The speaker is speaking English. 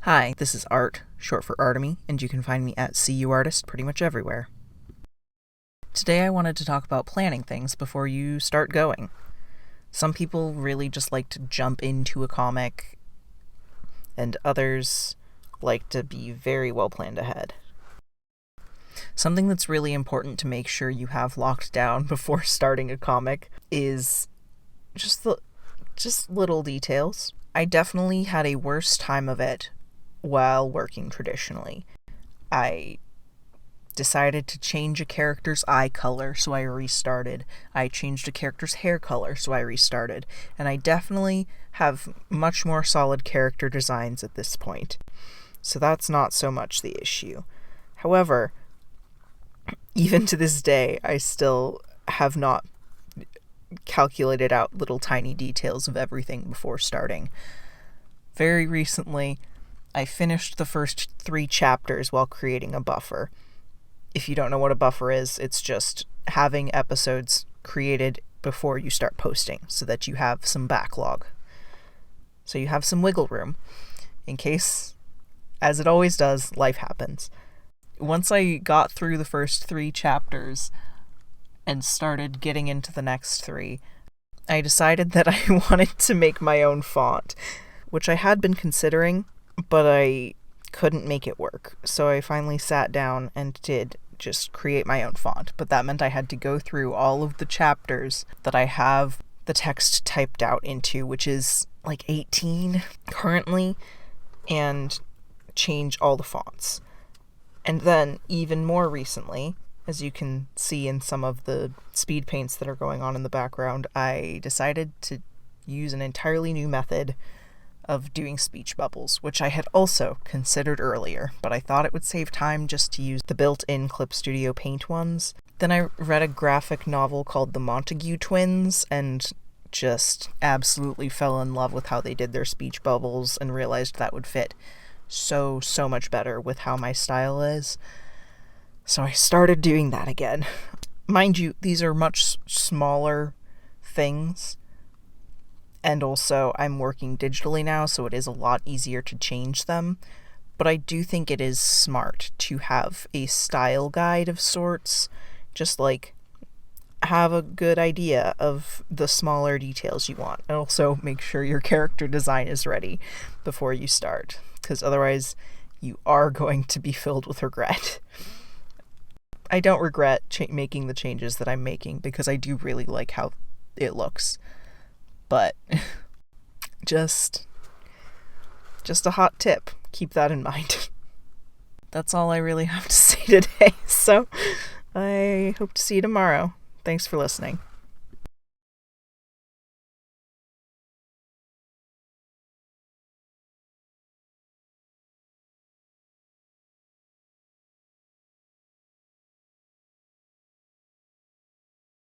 Hi, this is Art, short for Artemy, and you can find me at CUArtist pretty much everywhere. Today I wanted to talk about planning things before you start going. Some people really just like to jump into a comic, and others like to be very well planned ahead. Something that's really important to make sure you have locked down before starting a comic is just little details. I definitely had a worse time of it while working traditionally. I decided to change a character's eye color, so I restarted. I changed a character's hair color, so I restarted. And I definitely have much more solid character designs at this point. So that's not so much the issue. However, even to this day, I still have not calculated out little tiny details of everything before starting. Very recently, I finished the first 3 chapters while creating a buffer. If you don't know what a buffer is, it's just having episodes created before you start posting so that you have some backlog. So you have some wiggle room in case, as it always does, life happens. Once I got through the first 3 chapters and started getting into the next 3, I decided that I wanted to make my own font, which I had been considering, but I couldn't make it work. So I finally sat down and did just create my own font. But that meant I had to go through all of the chapters that I have the text typed out into, which is like 18 currently, and change all the fonts. And then, even more recently, as you can see in some of the speed paints that are going on in the background, I decided to use an entirely new method of doing speech bubbles, which I had also considered earlier, but I thought it would save time just to use the built-in Clip Studio Paint ones. Then I read a graphic novel called The Montague Twins and just absolutely fell in love with how they did their speech bubbles and realized that would fit so much better with how my style is. So I started doing that again. Mind you, these are much smaller things, and also I'm working digitally now, so it is a lot easier to change them. But I do think it is smart to have a style guide of sorts, just like have a good idea of the smaller details you want, and also make sure your character design is ready before you start, because otherwise you are going to be filled with regret. I don't regret making the changes that I'm making, because I do really like how it looks. But just a hot tip. Keep that in mind. That's all I really have to say today, so I hope to see you tomorrow. Thanks for listening.